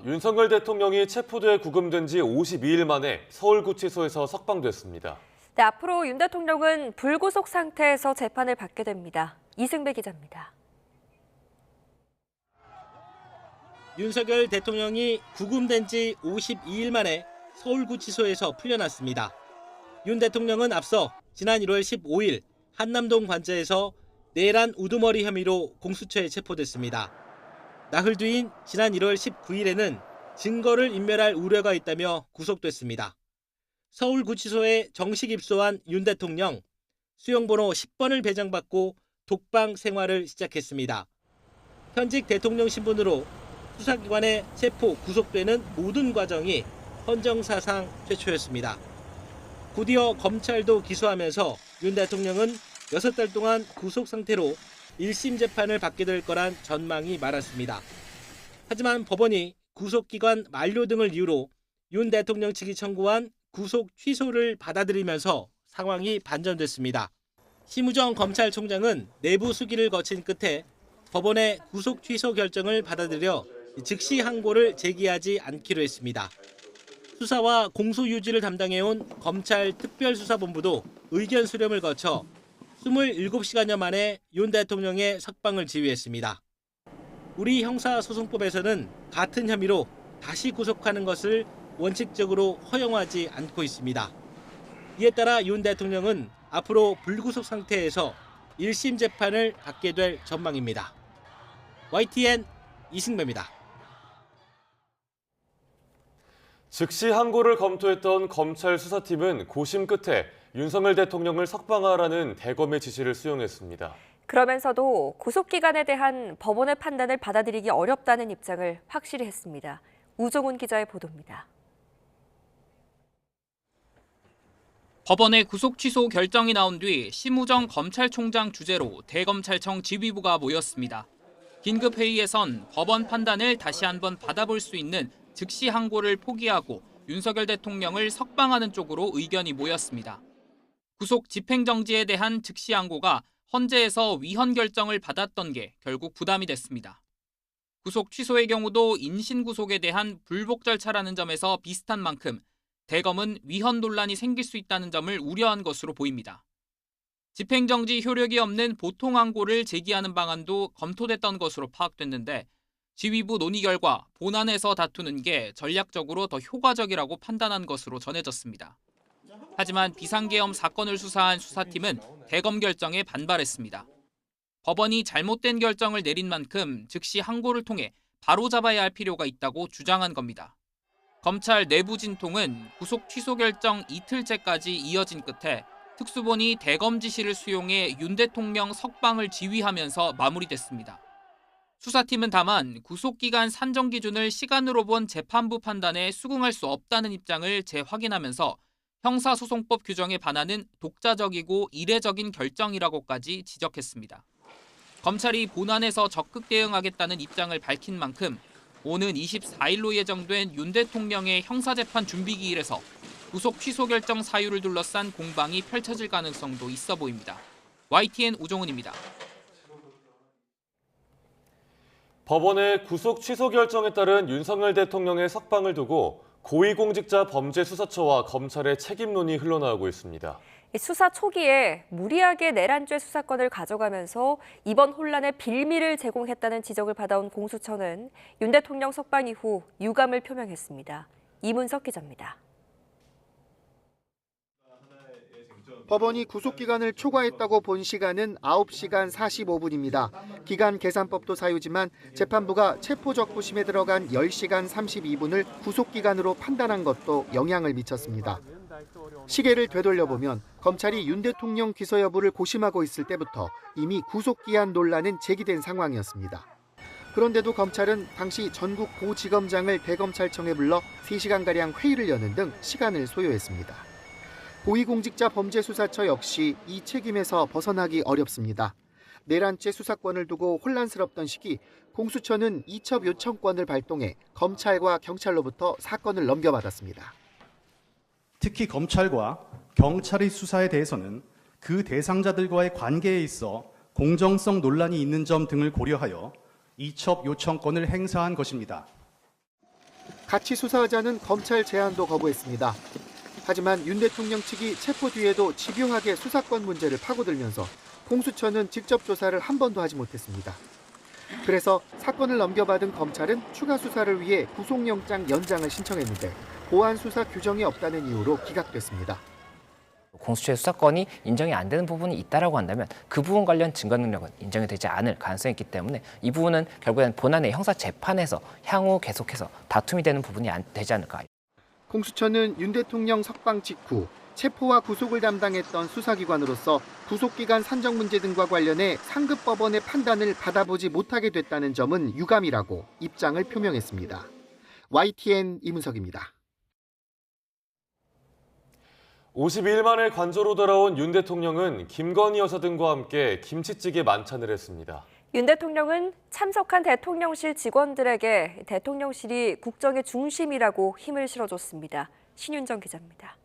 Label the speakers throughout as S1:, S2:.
S1: 윤석열 대통령이 체포돼 구금된 지 52일 만에 서울구치소에서 석방됐습니다.
S2: 네, 앞으로 윤 대통령은 불구속 상태에서 재판을 받게 됩니다. 이승배 기자입니다.
S3: 윤석열 대통령이 구금된 지 52일 만에 서울구치소에서 풀려났습니다. 윤 대통령은 앞서 지난 1월 15일 한남동 관저에서 내란 우두머리 혐의로 공수처에 체포됐습니다. 나흘 뒤인 지난 1월 19일에는 증거를 인멸할 우려가 있다며 구속됐습니다. 서울구치소에 정식 입소한 윤 대통령, 수용번호 10번을 배정받고 독방 생활을 시작했습니다. 현직 대통령 신분으로 수사기관에 체포, 구속되는 모든 과정이 헌정사상 최초였습니다. 곧이어 검찰도 기소하면서 윤 대통령은 6달 동안 구속 상태로 1심 재판을 받게 될 거란 전망이 많았습니다. 하지만 법원이 구속기간 만료 등을 이유로 윤 대통령 측이 청구한 구속 취소를 받아들이면서 상황이 반전됐습니다. 심우정 검찰총장은 내부 수기를 거친 끝에 법원의 구속 취소 결정을 받아들여 즉시 항고를 제기하지 않기로 했습니다. 수사와 공소 유지를 담당해온 검찰 특별수사본부도 의견 수렴을 거쳐 27시간여 만에 윤 대통령의 석방을 지휘했습니다. 우리 형사소송법에서는 같은 혐의로 다시 구속하는 것을 원칙적으로 허용하지 않고 있습니다. 이에 따라 윤 대통령은 앞으로 불구속 상태에서 1심 재판을 받게 될 전망입니다. YTN 이승배입니다.
S1: 즉시 항고를 검토했던 검찰 수사팀은 고심 끝에 윤석열 대통령을 석방하라는 대검의 지시를 수용했습니다.
S2: 그러면서도 구속기간에 대한 법원의 판단을 받아들이기 어렵다는 입장을 확실히 했습니다. 우종훈 기자의 보도입니다.
S4: 법원의 구속 취소 결정이 나온 뒤 심우정 검찰총장 주재로 대검찰청 지휘부가 모였습니다. 긴급회의에선 법원 판단을 다시 한번 받아볼 수 있는 즉시 항고를 포기하고 윤석열 대통령을 석방하는 쪽으로 의견이 모였습니다. 구속 집행정지에 대한 즉시 항고가 헌재에서 위헌 결정을 받았던 게 결국 부담이 됐습니다. 구속 취소의 경우도 인신구속에 대한 불복 절차라는 점에서 비슷한 만큼 대검은 위헌 논란이 생길 수 있다는 점을 우려한 것으로 보입니다. 집행정지 효력이 없는 보통 항고를 제기하는 방안도 검토됐던 것으로 파악됐는데 지휘부 논의 결과 본안에서 다투는 게 전략적으로 더 효과적이라고 판단한 것으로 전해졌습니다. 하지만 비상계엄 사건을 수사한 수사팀은 대검 결정에 반발했습니다. 법원이 잘못된 결정을 내린 만큼 즉시 항고를 통해 바로잡아야 할 필요가 있다고 주장한 겁니다. 검찰 내부 진통은 구속 취소 결정 이틀째까지 이어진 끝에 특수본이 대검 지시를 수용해 윤 대통령 석방을 지휘하면서 마무리됐습니다. 수사팀은 다만 구속기간 산정 기준을 시간으로 본 재판부 판단에 수긍할 수 없다는 입장을 재확인하면서 형사소송법 규정에 반하는 독자적이고 이례적인 결정이라고까지 지적했습니다. 검찰이 본안에서 적극 대응하겠다는 입장을 밝힌 만큼 오는 24일로 예정된 윤 대통령의 형사재판 준비기일에서 구속 취소 결정 사유를 둘러싼 공방이 펼쳐질 가능성도 있어 보입니다. YTN 우종훈입니다.
S1: 법원의 구속 취소 결정에 따른 윤석열 대통령의 석방을 두고 고위공직자 범죄수사처와 검찰의 책임론이 흘러나오고 있습니다.
S2: 수사 초기에 무리하게 내란죄 수사권을 가져가면서 이번 혼란의 빌미를 제공했다는 지적을 받아온 공수처는 윤 대통령 석방 이후 유감을 표명했습니다. 이문석 기자입니다.
S5: 법원이 구속기간을 초과했다고 본 시간은 9시간 45분입니다. 기간 계산법도 사유지만 재판부가 체포적부심에 들어간 10시간 32분을 구속기간으로 판단한 것도 영향을 미쳤습니다. 시계를 되돌려보면 검찰이 윤 대통령 기소 여부를 고심하고 있을 때부터 이미 구속기한 논란은 제기된 상황이었습니다. 그런데도 검찰은 당시 전국 고지검장을 대검찰청에 불러 3시간가량 회의를 여는 등 시간을 소요했습니다. 고위공직자 범죄수사처 역시 이 책임에서 벗어나기 어렵습니다. 내란죄 수사권을 두고 혼란스럽던 시기 공수처는 이첩 요청권을 발동해 검찰과 경찰로부터 사건을 넘겨받았습니다.
S6: 특히 검찰과 경찰의 수사에 대해서는 그 대상자들과의 관계에 있어 공정성 논란이 있는 점 등을 고려하여 이첩 요청권을 행사한 것입니다.
S5: 같이 수사하자는 검찰 제안도 거부했습니다. 하지만 윤 대통령 측이 체포 뒤에도 집요하게 수사권 문제를 파고들면서 공수처는 직접 조사를 한 번도 하지 못했습니다. 그래서 사건을 넘겨받은 검찰은 추가 수사를 위해 구속영장 연장을 신청했는데 보안 수사 규정이 없다는 이유로 기각됐습니다.
S7: 공수처의 수사권이 인정이 안 되는 부분이 있다라고 한다면 그 부분 관련 증거 능력은 인정이 되지 않을 가능성이 있기 때문에 이 부분은 결국에는 본안의 형사 재판에서 향후 계속해서 다툼이 되는 부분이 되지 않을까.
S5: 공수처는 윤 대통령 석방 직후 체포와 구속을 담당했던 수사기관으로서 구속기간 산정 문제 등과 관련해 상급 법원의 판단을 받아보지 못하게 됐다는 점은 유감이라고 입장을 표명했습니다. YTN 이문석입니다.
S1: 52일 만에 관저로 돌아온 윤 대통령은 김건희 여사 등과 함께 김치찌개 만찬을 했습니다.
S2: 윤 대통령은 참석한 대통령실 직원들에게 대통령실이 국정의 중심이라고 힘을 실어줬습니다. 신윤정 기자입니다.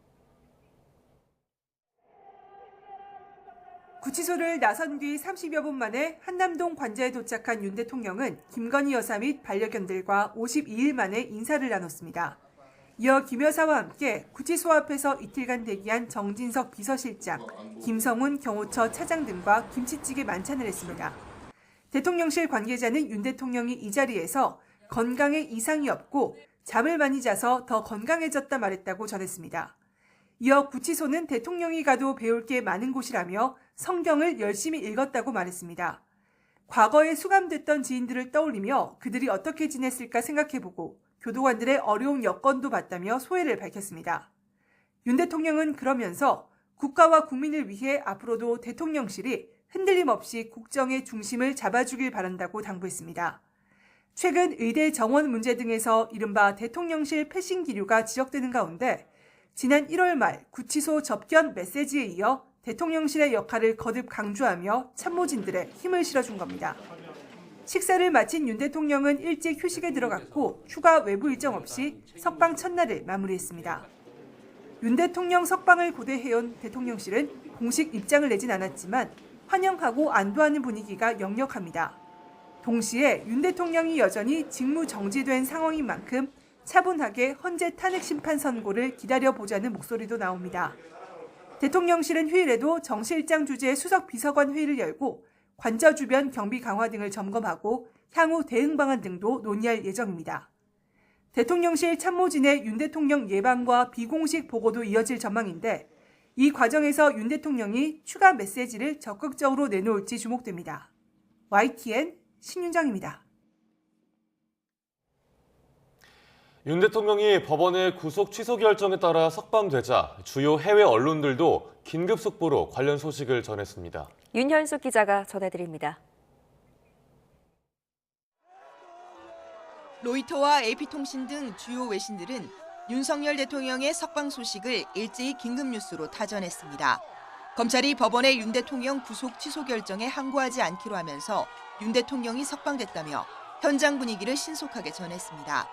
S8: 구치소를 나선 뒤 30여 분 만에 한남동 관저에 도착한 윤 대통령은 김건희 여사 및 반려견들과 52일 만에 인사를 나눴습니다. 이어 김 여사와 함께 구치소 앞에서 이틀간 대기한 정진석 비서실장, 김성훈 경호처 차장 등과 김치찌개 만찬을 했습니다. 대통령실 관계자는 윤 대통령이 이 자리에서 건강에 이상이 없고 잠을 많이 자서 더 건강해졌다 말했다고 전했습니다. 이어 구치소는 대통령이 가도 배울 게 많은 곳이라며 성경을 열심히 읽었다고 말했습니다. 과거에 수감됐던 지인들을 떠올리며 그들이 어떻게 지냈을까 생각해보고 교도관들의 어려운 여건도 봤다며 소회를 밝혔습니다. 윤 대통령은 그러면서 국가와 국민을 위해 앞으로도 대통령실이 흔들림 없이 국정의 중심을 잡아주길 바란다고 당부했습니다. 최근 의대 정원 문제 등에서 이른바 대통령실 패싱 기류가 지적되는 가운데 지난 1월 말 구치소 접견 메시지에 이어 대통령실의 역할을 거듭 강조하며 참모진들의 힘을 실어준 겁니다. 식사를 마친 윤 대통령은 일찍 휴식에 들어갔고 추가 외부 일정 없이 석방 첫날을 마무리했습니다. 윤 대통령 석방을 고대해온 대통령실은 공식 입장을 내진 않았지만 환영하고 안도하는 분위기가 역력합니다. 동시에 윤 대통령이 여전히 직무 정지된 상황인 만큼 차분하게 헌재 탄핵 심판 선고를 기다려보자는 목소리도 나옵니다. 대통령실은 휴일에도 정 실장 주재의 수석 비서관 회의를 열고 관저 주변 경비 강화 등을 점검하고 향후 대응 방안 등도 논의할 예정입니다. 대통령실 참모진의 윤 대통령 예방과 비공식 보고도 이어질 전망인데 이 과정에서 윤 대통령이 추가 메시지를 적극적으로 내놓을지 주목됩니다. YTN 신윤정입니다.
S1: 윤 대통령이 법원의 구속 취소 결정에 따라 석방되자 주요 해외 언론들도 긴급 속보로 관련 소식을 전했습니다.
S2: 윤현숙 기자가 전해드립니다.
S9: 로이터와 AP통신 등 주요 외신들은 윤석열 대통령의 석방 소식을 일제히 긴급뉴스로 타전했습니다. 검찰이 법원의 윤 대통령 구속 취소 결정에 항고하지 않기로 하면서 윤 대통령이 석방됐다며 현장 분위기를 신속하게 전했습니다.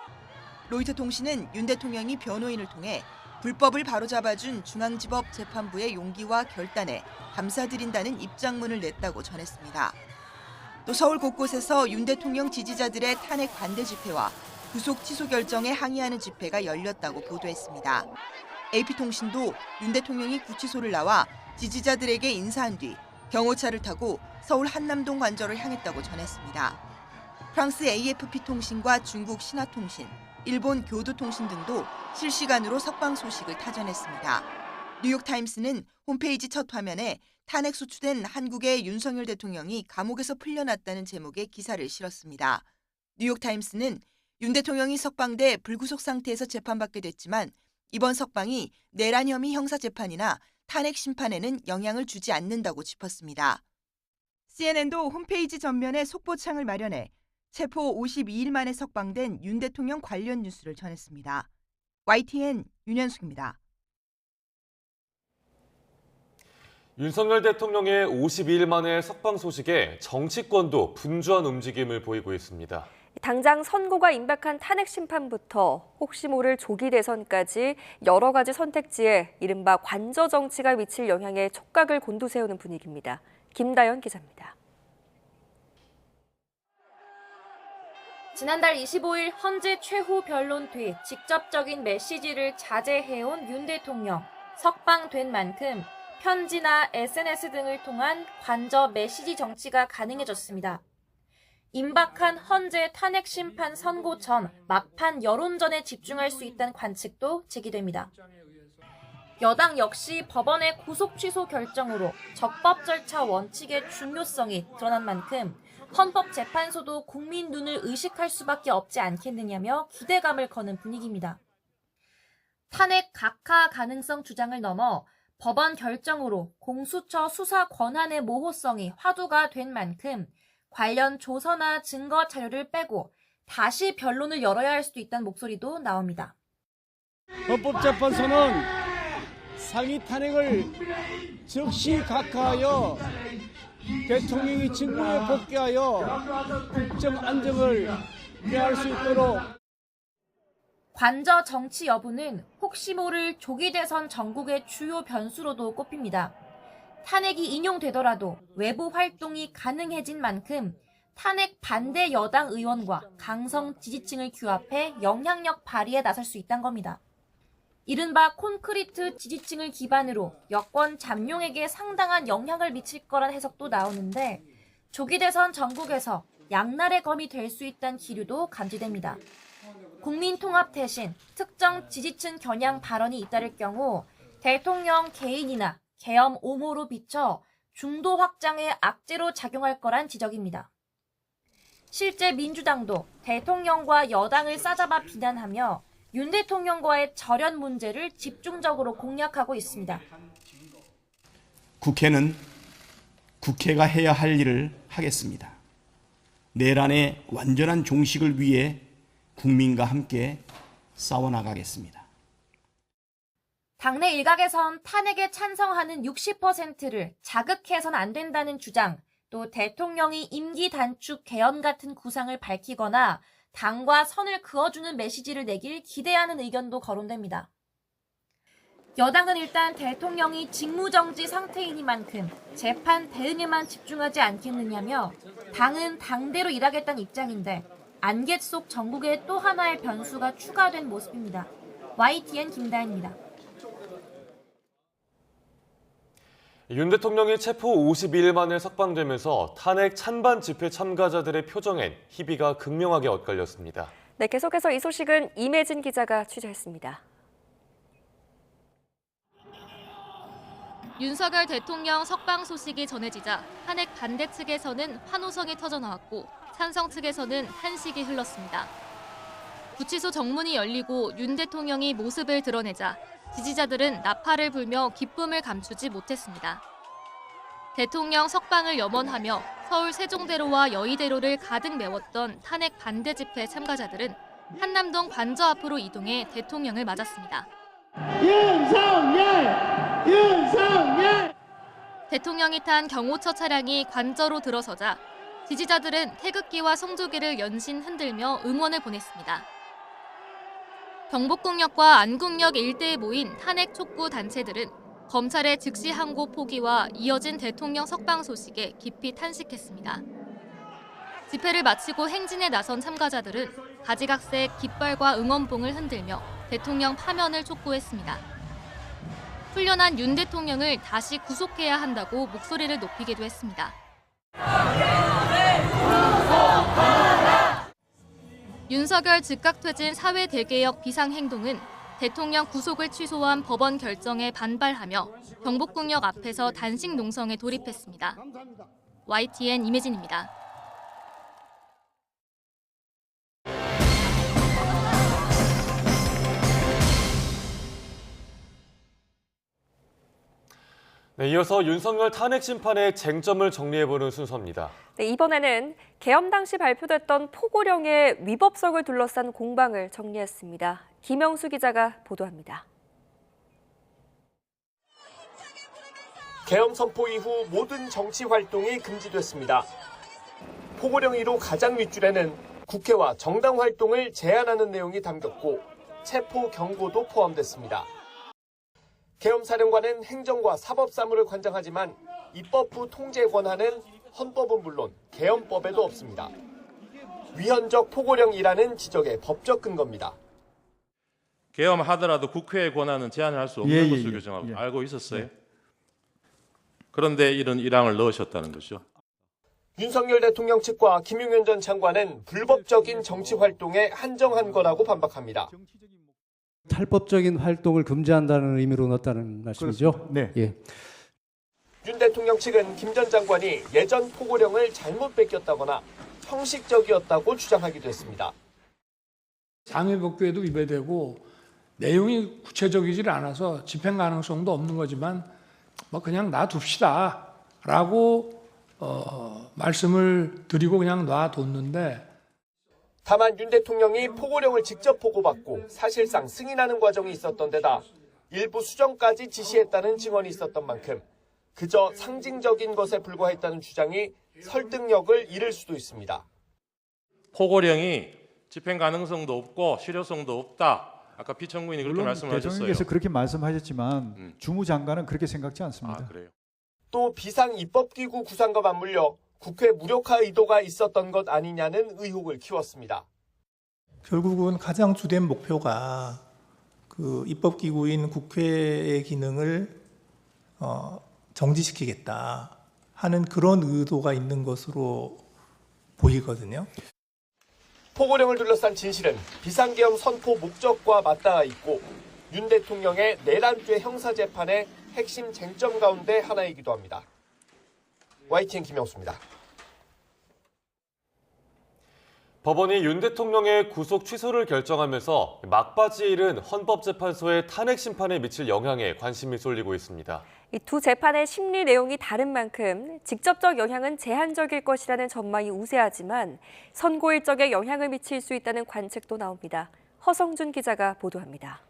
S9: 로이터 통신은 윤 대통령이 변호인을 통해 불법을 바로잡아준 중앙지법 재판부의 용기와 결단에 감사드린다는 입장문을 냈다고 전했습니다. 또 서울 곳곳에서 윤 대통령 지지자들의 탄핵 반대 집회와 구속 취소 결정에 항의하는 집회가 열렸다고 보도했습니다. AP통신도 윤 대통령이 구치소를 나와 지지자들에게 인사한 뒤 경호차를 타고 서울 한남동 관저를 향했다고 전했습니다. 프랑스 AFP통신과 중국 신화통신, 일본 교도통신 등도 실시간으로 석방 소식을 타전했습니다. 뉴욕타임스는 홈페이지 첫 화면에 탄핵 소추된 한국의 윤석열 대통령이 감옥에서 풀려났다는 제목의 기사를 실었습니다. 뉴욕타임스는 윤 대통령이 석방돼 불구속 상태에서 재판받게 됐지만 이번 석방이 내란 혐의 형사재판이나 탄핵 심판에는 영향을 주지 않는다고 짚었습니다. CNN도 홈페이지 전면에 속보창을 마련해 체포 52일 만에 석방된 윤 대통령 관련 뉴스를 전했습니다. YTN 윤현숙입니다.
S1: 윤석열 대통령의 52일 만에 석방 소식에 정치권도 분주한 움직임을 보이고 있습니다.
S2: 당장 선고가 임박한 탄핵 심판부터 혹시 모를 조기 대선까지 여러 가지 선택지에 이른바 관저 정치가 미칠 영향에 촉각을 곤두세우는 분위기입니다. 김다연 기자입니다.
S10: 지난달 25일 헌재 최후 변론 뒤 직접적인 메시지를 자제해온 윤 대통령. 석방된 만큼 편지나 SNS 등을 통한 관저 메시지 정치가 가능해졌습니다. 임박한 헌재 탄핵 심판 선고 전 막판 여론전에 집중할 수 있다는 관측도 제기됩니다. 여당 역시 법원의 구속 취소 결정으로 적법 절차 원칙의 중요성이 드러난 만큼 헌법재판소도 국민 눈을 의식할 수밖에 없지 않겠느냐며 기대감을 거는 분위기입니다. 탄핵 각하 가능성 주장을 넘어 법원 결정으로 공수처 수사 권한의 모호성이 화두가 된 만큼 관련 조서나 증거 자료를 빼고 다시 변론을 열어야 할 수도 있다는 목소리도 나옵니다.
S11: 헌법재판소는 상위 탄핵을 즉시 각하하여 대통령이 직무에 복귀하여 국정 안정을 꾀할 수 있도록
S10: 관저 정치 여부는 혹시 모를 조기 대선 전국의 주요 변수로도 꼽힙니다. 탄핵이 인용되더라도 외부 활동이 가능해진 만큼 탄핵 반대 여당 의원과 강성 지지층을 규합해 영향력 발휘에 나설 수 있다는 겁니다. 이른바 콘크리트 지지층을 기반으로 여권 잠룡에게 상당한 영향을 미칠 거란 해석도 나오는데 조기 대선 전국에서 양날의 검이 될 수 있다는 기류도 감지됩니다. 국민 통합 대신 특정 지지층 겨냥 발언이 잇따를 경우 대통령 개인이나 계엄 옹호로 비춰 중도 확장의 악재로 작용할 거란 지적입니다. 실제 민주당도 대통령과 여당을 싸잡아 비난하며 윤 대통령과의 절연 문제를 집중적으로 공략하고 있습니다.
S12: 국회는 국회가 해야 할 일을 하겠습니다. 내란의 완전한 종식을 위해 국민과 함께 싸워나가겠습니다.
S10: 당내 일각에선 탄핵에 찬성하는 60%를 자극해선 안 된다는 주장, 또 대통령이 임기 단축 개헌 같은 구상을 밝히거나 당과 선을 그어주는 메시지를 내길 기대하는 의견도 거론됩니다. 여당은 일단 대통령이 직무정지 상태이니만큼 재판 대응에만 집중하지 않겠느냐며 당은 당대로 일하겠다는 입장인데 안갯 속 전국에 또 하나의 변수가 추가된 모습입니다. YTN 김다현입니다.
S1: 윤 대통령이 체포 52일 만에 석방되면서 탄핵 찬반 집회 참가자들의 표정엔 희비가 극명하게 엇갈렸습니다.
S2: 네, 계속해서 이 소식은 임혜진 기자가 취재했습니다.
S13: 윤석열 대통령 석방 소식이 전해지자 탄핵 반대 측에서는 환호성이 터져나왔고 찬성 측에서는 탄식이 흘렀습니다. 구치소 정문이 열리고 윤 대통령이 모습을 드러내자 지지자들은 나팔을 불며 기쁨을 감추지 못했습니다. 대통령 석방을 염원하며 서울 세종대로와 여의대로를 가득 메웠던 탄핵 반대 집회 참가자들은 한남동 관저 앞으로 이동해 대통령을 맞았습니다. 윤석열! 윤석열! 대통령이 탄 경호처 차량이 관저로 들어서자 지지자들은 태극기와 성조기를 연신 흔들며 응원을 보냈습니다. 경복궁역과 안국역 일대에 모인 탄핵 촉구 단체들은 검찰의 즉시 항고 포기와 이어진 대통령 석방 소식에 깊이 탄식했습니다. 집회를 마치고 행진에 나선 참가자들은 가지각색 깃발과 응원봉을 흔들며 대통령 파면을 촉구했습니다. 풀려난 윤 대통령을 다시 구속해야 한다고 목소리를 높이기도 했습니다. 윤석열 즉각퇴진 사회대개혁 비상행동은 대통령 구속을 취소한 법원 결정에 반발하며 경복궁역 앞에서 단식 농성에 돌입했습니다. YTN 임혜진입니다.
S1: 네, 이어서 윤석열 탄핵 심판의 쟁점을 정리해보는 순서입니다.
S2: 네, 이번에는 계엄 당시 발표됐던 포고령의 위법성을 둘러싼 공방을 정리했습니다. 김영수 기자가 보도합니다.
S14: 계엄 선포 이후 모든 정치 활동이 금지됐습니다. 포고령 1호 가장 윗줄에는 국회와 정당 활동을 제한하는 내용이 담겼고 체포 경고도 포함됐습니다. 계엄 사령관은 행정과 사법 사무를 관장하지만 입법부 통제 권한은 헌법은 물론 계엄법에도 없습니다. 위헌적 포고령이라는 지적의 법적 근거입니다.
S15: 계엄하더라도 국회의 권한은 제한을 할 수 없는 것으로 규정하고 알고 있었어요. 그런데 이런 일항을 넣으셨다는 것이죠.
S14: 윤석열 대통령 측과 김용현 전 장관은 불법적인 정치 활동에 한정한 거라고 반박합니다.
S16: 탈법적인 활동을 금지한다는 의미로 넣었다는 말씀이죠?
S11: 네.
S16: 예.
S14: 윤 대통령 측은 김 전 장관이 예전 포고령을 잘못 베꼈다거나 형식적이었다고 주장하기도 했습니다.
S17: 상위법규에도 위배되고 내용이 구체적이질 않아서 집행 가능성도 없는 거지만 뭐 그냥 놔둡시다라고 말씀을 드리고 그냥 놔뒀는데,
S14: 다만 윤 대통령이 포고령을 직접 보고받고 사실상 승인하는 과정이 있었던 데다 일부 수정까지 지시했다는 증언이 있었던 만큼 그저 상징적인 것에 불과했다는 주장이 설득력을 잃을 수도 있습니다.
S15: 포고령이 집행 가능성도 없고 실효성도 없다. 아까 피청구인이 그렇게 말씀하셨어요.
S11: 대통령께서 그렇게 말씀하셨지만 주무장관은 그렇게 생각지 않습니다.
S15: 그래요.
S14: 또 비상입법기구 구상과 맞물려 국회 무력화 의도가 있었던 것 아니냐는 의혹을 키웠습니다.
S18: 결국은 가장 주된 목표가 그 입법기구인 국회의 기능을 정지시키겠다 하는 그런 의도가 있는 것으로 보이거든요.
S14: 포고령을 둘러싼 진실은 비상계엄 선포 목적과 맞닿아 있고 윤 대통령의 내란죄 형사재판의 핵심 쟁점 가운데 하나이기도 합니다. YTN 김영수입니다.
S1: 법원이 윤 대통령의 구속 취소를 결정하면서 막바지에 이른 헌법재판소의 탄핵 심판에 미칠 영향에 관심이 쏠리고 있습니다.
S2: 이 두 재판의 심리 내용이 다른 만큼 직접적 영향은 제한적일 것이라는 전망이 우세하지만 선고 일정에 영향을 미칠 수 있다는 관측도 나옵니다. 허성준 기자가 보도합니다.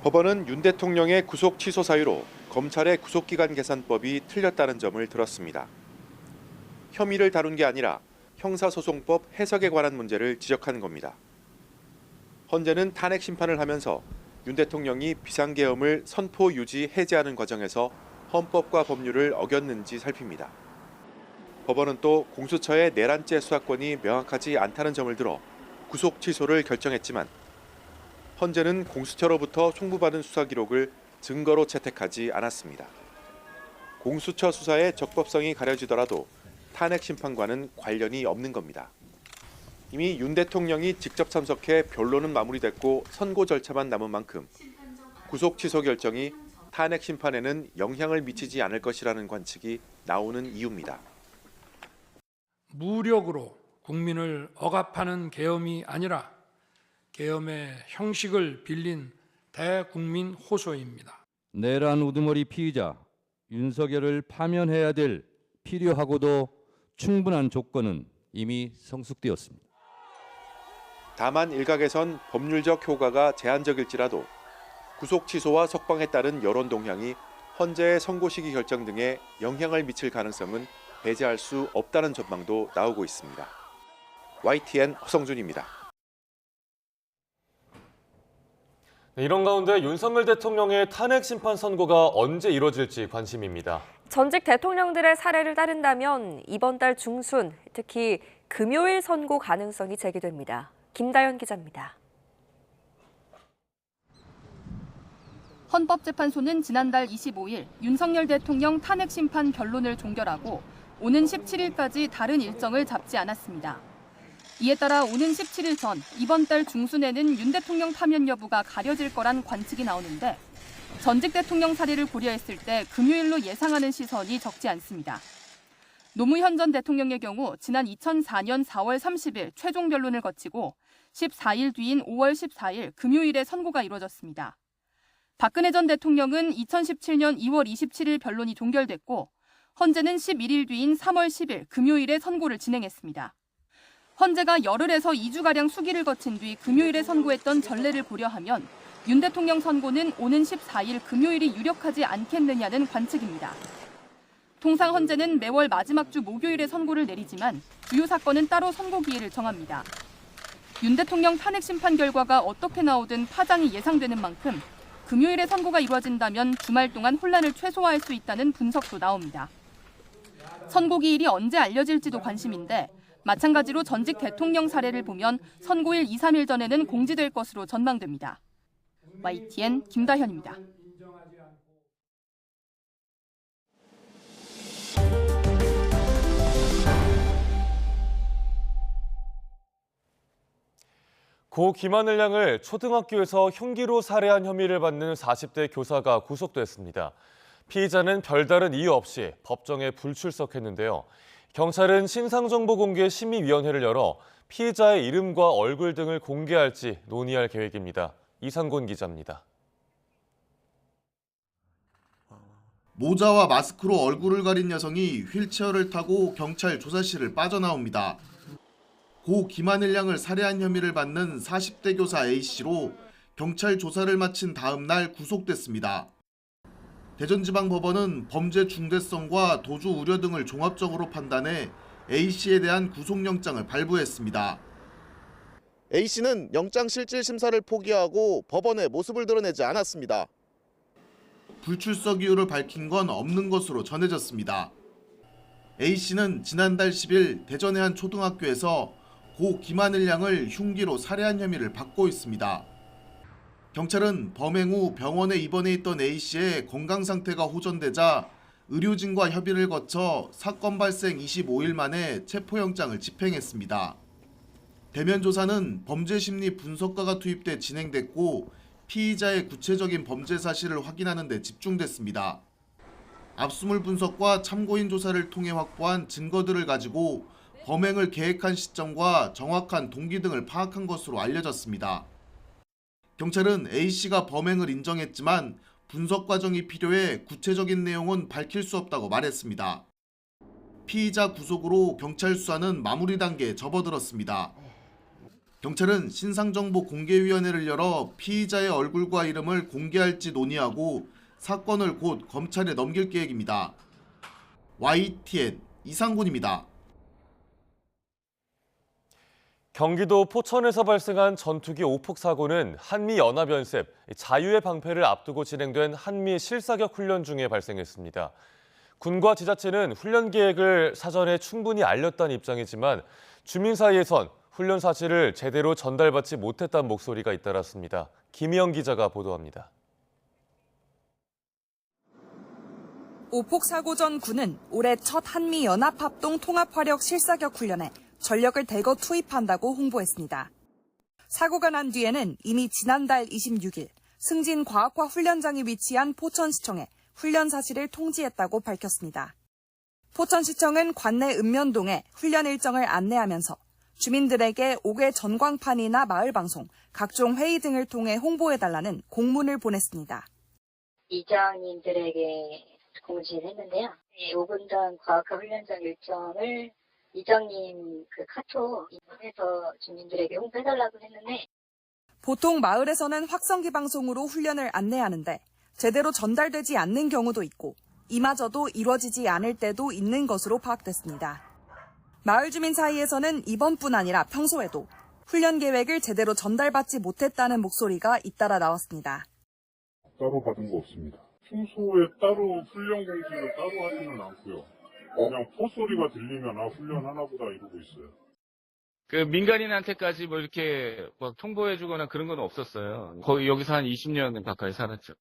S19: 법원은 윤 대통령의 구속 취소 사유로 검찰의 구속기간 계산법이 틀렸다는 점을 들었습니다. 혐의를 다룬 게 아니라 형사소송법 해석에 관한 문제를 지적한 겁니다. 헌재는 탄핵 심판을 하면서 윤 대통령이 비상계엄을 선포 유지 해제하는 과정에서 헌법과 법률을 어겼는지 살핍니다. 법원은 또 공수처의 내란죄 수사권이 명확하지 않다는 점을 들어 구속 취소를 결정했지만 헌재는 공수처로부터 송부받은 수사 기록을 증거로 채택하지 않았습니다. 공수처 수사의 적법성이 가려지더라도 탄핵 심판과는 관련이 없는 겁니다. 이미 윤 대통령이 직접 참석해 변론은 마무리됐고 선고 절차만 남은 만큼 구속 취소 결정이 탄핵 심판에는 영향을 미치지 않을 것이라는 관측이 나오는 이유입니다.
S17: 무력으로 국민을 억압하는 계엄이 아니라 계엄의 형식을 빌린 대국민 호소입니다.
S20: 내란 우두머리 피의자 윤석열을 파면해야 될 필요하고도 충분한 조건은 이미 성숙되었습니다.
S19: 다만 일각에선 법률적 효과가 제한적일지라도 구속 취소와 석방에 따른 여론 동향이 헌재의 선고 시기 결정 등에 영향을 미칠 가능성은 배제할 수 없다는 전망도 나오고 있습니다. YTN 허성준입니다.
S1: 이런 가운데 윤석열 대통령의 탄핵 심판 선고가 언제 이뤄질지 관심입니다.
S2: 전직 대통령들의 사례를 따른다면 이번 달 중순, 특히 금요일 선고 가능성이 제기됩니다. 김다연 기자입니다.
S21: 헌법재판소는 지난달 25일 윤석열 대통령 탄핵 심판 변론을 종결하고 오는 17일까지 다른 일정을 잡지 않았습니다. 이에 따라 오는 17일 전 이번 달 중순에는 윤 대통령 파면 여부가 가려질 거란 관측이 나오는데 전직 대통령 사례를 고려했을 때 금요일로 예상하는 시선이 적지 않습니다. 노무현 전 대통령의 경우 지난 2004년 4월 30일 최종 변론을 거치고 14일 뒤인 5월 14일 금요일에 선고가 이루어졌습니다. 박근혜 전 대통령은 2017년 2월 27일 변론이 종결됐고 헌재는 11일 뒤인 3월 10일 금요일에 선고를 진행했습니다. 헌재가 열흘에서 2주가량 수기를 거친 뒤 금요일에 선고했던 전례를 고려하면 윤 대통령 선고는 오는 14일 금요일이 유력하지 않겠느냐는 관측입니다. 통상 헌재는 매월 마지막 주 목요일에 선고를 내리지만 주요 사건은 따로 선고 기일을 정합니다. 윤 대통령 탄핵 심판 결과가 어떻게 나오든 파장이 예상되는 만큼 금요일에 선고가 이루어진다면 주말 동안 혼란을 최소화할 수 있다는 분석도 나옵니다. 선고기일이 언제 알려질지도 관심인데 마찬가지로 전직 대통령 사례를 보면 선고일 2, 3일 전에는 공지될 것으로 전망됩니다. YTN 김다현입니다.
S1: 고 김하늘 양을 초등학교에서 흉기로 살해한 혐의를 받는 40대 교사가 구속됐습니다. 피의자는 별다른 이유 없이 법정에 불출석했는데요. 경찰은 신상정보공개심의위원회를 열어 피의자의 이름과 얼굴 등을 공개할지 논의할 계획입니다. 이상곤 기자입니다.
S3: 모자와 마스크로 얼굴을 가린 여성이 휠체어를 타고 경찰 조사실을 빠져나옵니다. 고 김하늘 양을 살해한 혐의를 받는 40대 교사 A씨로 경찰 조사를 마친 다음 날 구속됐습니다. 대전지방법원은 범죄 중대성과 도주 우려 등을 종합적으로 판단해 A씨에 대한 구속영장을 발부했습니다. A씨는 영장실질심사를 포기하고 법원에 모습을 드러내지 않았습니다. 불출석 이유를 밝힌 건 없는 것으로 전해졌습니다. A씨는 지난달 10일 대전의 한 초등학교에서 고 김하늘 양을 흉기로 살해한 혐의를 받고 있습니다. 경찰은 범행 후 병원에 입원해 있던 A씨의 건강 상태가 호전되자 의료진과 협의를 거쳐 사건 발생 25일 만에 체포영장을 집행했습니다. 대면 조사는 범죄심리 분석가가 투입돼 진행됐고 피의자의 구체적인 범죄 사실을 확인하는 데 집중됐습니다. 압수물 분석과 참고인 조사를 통해 확보한 증거들을 가지고 범행을 계획한 시점과 정확한 동기 등을 파악한 것으로 알려졌습니다. 경찰은 A씨가 범행을 인정했지만 분석 과정이 필요해 구체적인 내용은 밝힐 수 없다고 말했습니다. 피의자 구속으로 경찰 수사는 마무리 단계에 접어들었습니다. 경찰은 신상정보공개위원회를 열어 피의자의 얼굴과 이름을 공개할지 논의하고 사건을 곧 검찰에 넘길 계획입니다. YTN 이상곤입니다.
S1: 경기도 포천에서 발생한 전투기 오폭 사고는 한미연합연습 자유의 방패를 앞두고 진행된 한미 실사격 훈련 중에 발생했습니다. 군과 지자체는 훈련 계획을 사전에 충분히 알렸다는 입장이지만 주민 사이에선 훈련 사실을 제대로 전달받지 못했다는 목소리가 잇따랐습니다. 김희영 기자가 보도합니다.
S22: 오폭 사고 전 군은 올해 첫 한미연합합동 통합화력 실사격 훈련에 전력을 대거 투입한다고 홍보했습니다. 사고가 난 뒤에는 이미 지난달 26일 승진과학화 훈련장이 위치한 포천시청에 훈련 사실을 통지했다고 밝혔습니다. 포천시청은 관내 읍면동에 훈련 일정을 안내하면서 주민들에게 5개 전광판이나 마을방송, 각종 회의 등을 통해 홍보해달라는 공문을 보냈습니다.
S23: 이장님들에게 공지를 했는데요. 5분 전 과학화 훈련장 일정을 이장님 카톡 이용해서 주민들에게 홍보해달라고 했는데
S22: 보통 마을에서는 확성기 방송으로 훈련을 안내하는데 제대로 전달되지 않는 경우도 있고 이마저도 이루어지지 않을 때도 있는 것으로 파악됐습니다. 마을 주민 사이에서는 이번뿐 아니라 평소에도 훈련 계획을 제대로 전달받지 못했다는 목소리가 잇따라 나왔습니다.
S24: 따로 받은 거 없습니다. 평소에 따로 훈련 공지를 따로 하지는 않고요. 그냥 포소리가 들리면 훈련하나 보다 이러고 있어요.
S25: 그 민간인한테까지 뭐 이렇게 막 통보해주거나 그런 건 없었어요. 거의 여기서 한 20년 가까이 살았죠.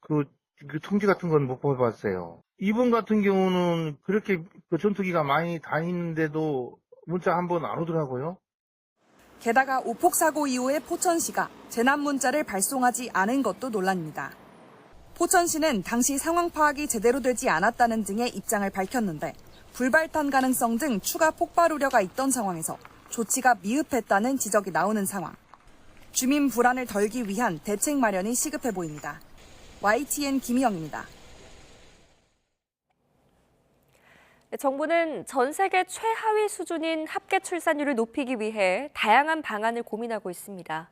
S26: 그 통지 같은 건 못 보봤어요. 이번 같은 경우는 그렇게 전투기가 많이 다니는데도 문자 한 번 안 오더라고요.
S22: 게다가 오폭 사고 이후에 포천시가 재난 문자를 발송하지 않은 것도 논란입니다. 포천시는 당시 상황 파악이 제대로 되지 않았다는 등의 입장을 밝혔는데 불발탄 가능성 등 추가 폭발 우려가 있던 상황에서 조치가 미흡했다는 지적이 나오는 상황. 주민 불안을 덜기 위한 대책 마련이 시급해 보입니다. YTN 김희영입니다.
S2: 정부는 전 세계 최하위 수준인 합계 출산율을 높이기 위해 다양한 방안을 고민하고 있습니다.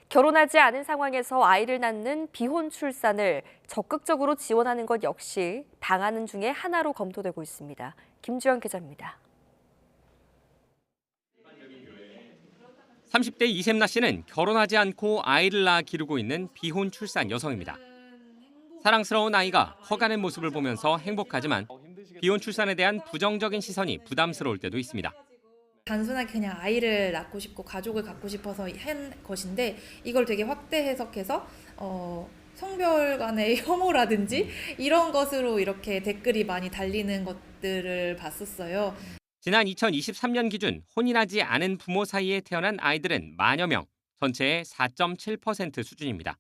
S2: 결혼하지 않은 상황에서 아이를 낳는 비혼 출산을 적극적으로 지원하는 것 역시 방안 중에 하나로 검토되고 있습니다. 김주현 기자입니다.
S27: 30대 이샘나 씨는 결혼하지 않고 아이를 낳아 기르고 있는 비혼 출산 여성입니다. 사랑스러운 아이가 커가는 모습을 보면서 행복하지만 비혼 출산에 대한 부정적인 시선이 부담스러울 때도 있습니다.
S4: 단순하게 그냥 아이를 낳고 싶고 가족을 갖고 싶어서 한 것인데 이걸 되게 확대 해석해서 성별 간의 혐오라든지 이런 것으로 이렇게 댓글이 많이 달리는 것들을 봤었어요.
S27: 지난 2023년 기준 혼인하지 않은 부모 사이에 태어난 아이들은 만여 명, 전체의 4.7% 수준입니다.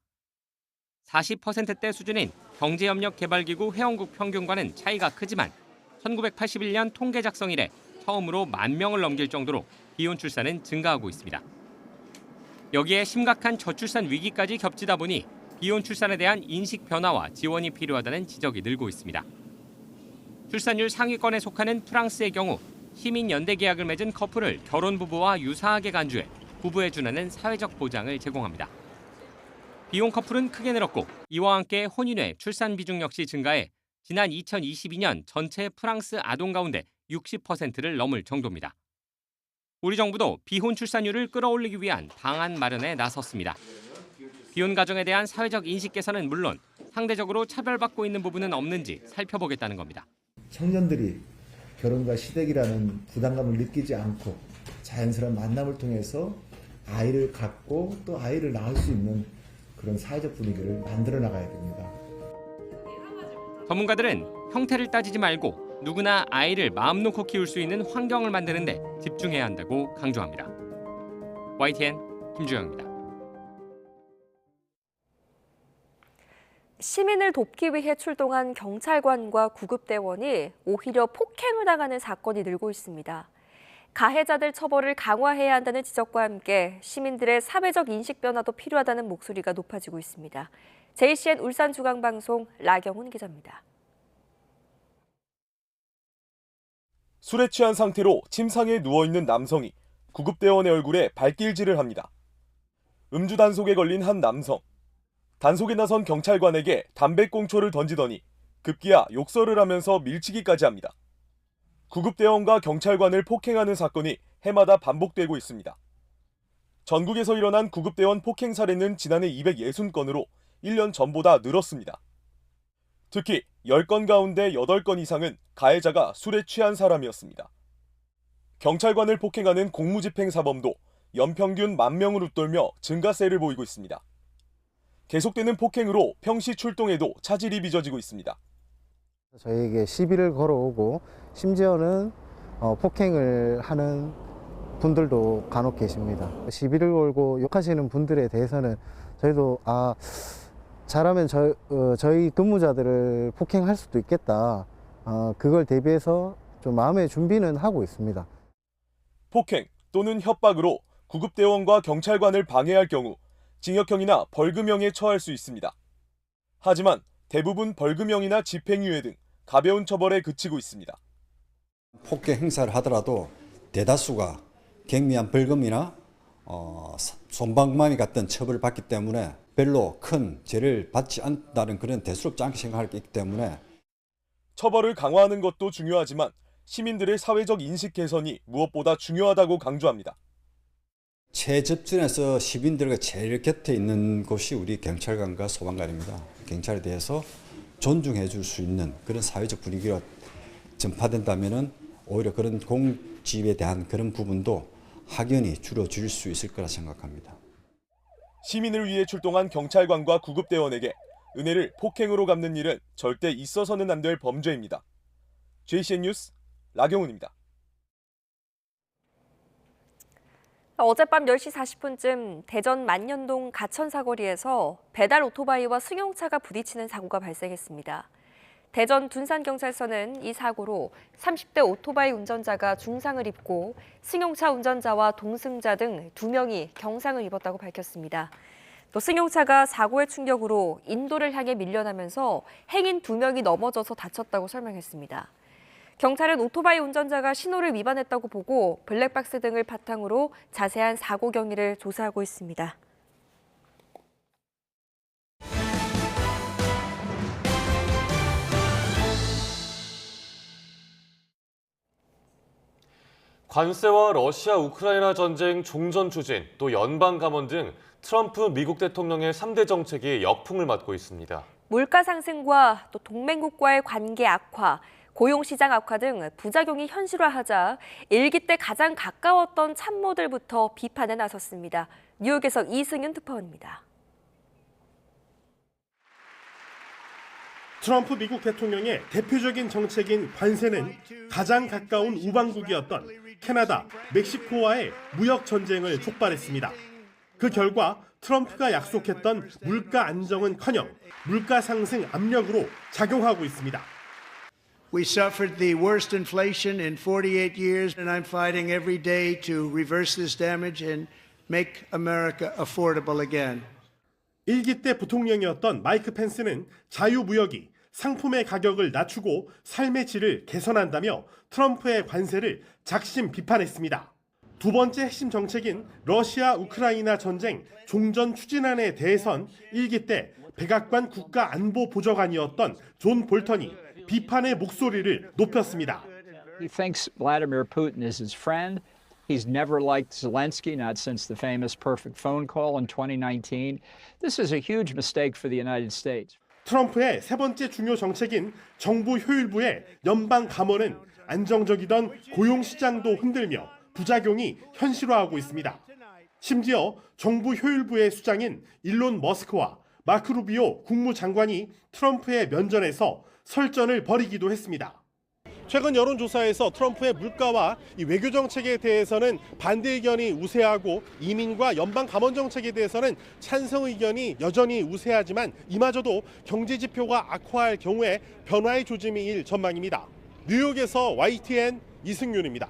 S27: 40%대 수준인 경제협력개발기구 회원국 평균과는 차이가 크지만 1981년 통계 작성 이래 처음으로 10,000명을 넘길 정도로 비혼 출산은 증가하고 있습니다. 여기에 심각한 저출산 위기까지 겹치다 보니 비혼 출산에 대한 인식 변화와 지원이 필요하다는 지적이 늘고 있습니다. 출산율 상위권에 속하는 프랑스의 경우 시민연대 계약을 맺은 커플을 결혼 부부와 유사하게 간주해 부부에 준하는 사회적 보장을 제공합니다. 비혼 커플은 크게 늘었고 이와 함께 혼인외 출산 비중 역시 증가해 지난 2022년 전체 프랑스 아동 가운데 60%를 넘을 정도입니다. 우리 정부도 비혼 출산율을 끌어올리기 위한 방안 마련에 나섰습니다. 비혼 가정에 대한 사회적 인식 개선은 물론 상대적으로 차별받고 있는 부분은 없는지 살펴보겠다는 겁니다.
S5: 청년들이 결혼과 시댁이라는 부담감을 느끼지 않고 자연스러운 만남을 통해서 아이를 갖고 또 아이를 낳을 수 있는 그런 사회적 분위기를 만들어 나가야 됩니다.
S27: 전문가들은 형태를 따지지 말고 누구나 아이를 마음 놓고 키울 수 있는 환경을 만드는 데 집중해야 한다고 강조합니다. YTN 김주영입니다.
S2: 시민을 돕기 위해 출동한 경찰관과 구급대원이 오히려 폭행을 당하는 사건이 늘고 있습니다. 가해자들 처벌을 강화해야 한다는 지적과 함께 시민들의 사회적 인식 변화도 필요하다는 목소리가 높아지고 있습니다. JCN 울산중앙방송 라경훈 기자입니다.
S6: 술에 취한 상태로 침상에 누워있는 남성이 구급대원의 얼굴에 발길질을 합니다. 음주 단속에 걸린 한 남성. 단속에 나선 경찰관에게 담배꽁초를 던지더니 급기야 욕설을 하면서 밀치기까지 합니다. 구급대원과 경찰관을 폭행하는 사건이 해마다 반복되고 있습니다. 전국에서 일어난 구급대원 폭행 사례는 지난해 260건으로 1년 전보다 늘었습니다. 특히 10건 가운데 8건 이상은 가해자가 술에 취한 사람이었습니다. 경찰관을 폭행하는 공무집행사범도 연평균 10,000명을 웃돌며 증가세를 보이고 있습니다. 계속되는 폭행으로 평시 출동에도 차질이 빚어지고 있습니다.
S7: 저희에게 시비를 걸어오고 심지어는 폭행을 하는 분들도 간혹 계십니다. 시비를 걸고 욕하시는 분들에 대해서는 저희도 잘하면 저희 근무자들을 폭행할 수도 있겠다. 그걸 대비해서 좀 마음의 준비는 하고 있습니다.
S6: 폭행 또는 협박으로 구급대원과 경찰관을 방해할 경우 징역형이나 벌금형에 처할 수 있습니다. 하지만 대부분 벌금형이나 집행유예 등 가벼운 처벌에 그치고 있습니다.
S8: 폭행 행사를 하더라도 대다수가 경미한 벌금이나 손방망이 같은 처벌을 받기 때문에 별로 큰 죄를 받지 않는다는 그런 대수롭지 않게 생각하기 때문에
S6: 처벌을 강화하는 것도 중요하지만 시민들의 사회적 인식 개선이 무엇보다 중요하다고 강조합니다.
S8: 최접전에서 시민들과 제일 곁에 있는 곳이 우리 경찰관과 소방관입니다. 경찰에 대해서 존중해 줄 수 있는 그런 사회적 분위기가 전파된다면 오히려 그런 공집에 대한 그런 부분도 확연히 줄어들 수 있을 거라 생각합니다.
S6: 시민을 위해 출동한 경찰관과 구급대원에게 은혜를 폭행으로 갚는 일은 절대 있어서는 안 될 범죄입니다. JCN 뉴스 라경훈입니다.
S2: 어젯밤 10시 40분쯤 대전 만년동 가천사거리에서 배달 오토바이와 승용차가 부딪히는 사고가 발생했습니다. 대전 둔산경찰서는 이 사고로 30대 오토바이 운전자가 중상을 입고 승용차 운전자와 동승자 등 2명이 경상을 입었다고 밝혔습니다. 또 승용차가 사고의 충격으로 인도를 향해 밀려나면서 행인 2명이 넘어져서 다쳤다고 설명했습니다. 경찰은 오토바이 운전자가 신호를 위반했다고 보고 블랙박스 등을 바탕으로 자세한 사고 경위를 조사하고 있습니다.
S1: 관세와 러시아 우크라이나 전쟁 종전 추진, 또 연방 감원 등 트럼프 미국 대통령의 3대 정책이 역풍을 맞고 있습니다.
S2: 물가 상승과 또 동맹국과의 관계 악화, 고용시장 악화 등 부작용이 현실화하자 일기 때 가장 가까웠던 참모들부터 비판에 나섰습니다. 뉴욕에서 이승윤 특파원입니다.
S9: 트럼프 미국 대통령의 대표적인 정책인 관세는 가장 가까운 우방국이었던 캐나다, 멕시코와의 무역 전쟁을 촉발했습니다. 그 결과 트럼프가 약속했던 물가 안정은커녕 물가 상승 압력으로 작용하고 있습니다.
S10: We suffered the worst inflation in 48 years, and I'm fighting every day to reverse this damage and make America affordable again.
S9: 일기 때 부통령이었던 마이크 펜스는 자유무역이 상품의 가격을 낮추고 삶의 질을 개선한다며 트럼프의 관세를 작심 비판했습니다. 두 번째 핵심 정책인 러시아 우크라이나 전쟁 종전 추진안에 대해선 일기 때 백악관 국가안보보좌관이었던 존 볼턴이 비판의 목소리를 높였습니다.
S11: He thinks Vladimir Putin is his friend. He's never liked Zelensky, not since the famous perfect phone call in 2019. This is a huge mistake for the United States.
S9: 트럼프의 세 번째 중요 정책인 정부 효율부의 연방 감원은 안정적이던 고용시장도 흔들며 부작용이 현실화하고 있습니다. 심지어 정부 효율부의 수장인 일론 머스크와 마크 루비오 국무장관이 트럼프의 면전에서 설전을 벌이기도 했습니다. 최근 여론조사에서 트럼프의 물가와 외교 정책에 대해서는 반대 의견이 우세하고 이민과 연방 감원 정책에 대해서는 찬성 의견이 여전히 우세하지만 이마저도 경제 지표가 악화할 경우에 변화의 조짐일 전망입니다. 뉴욕에서 YTN 이승윤입니다.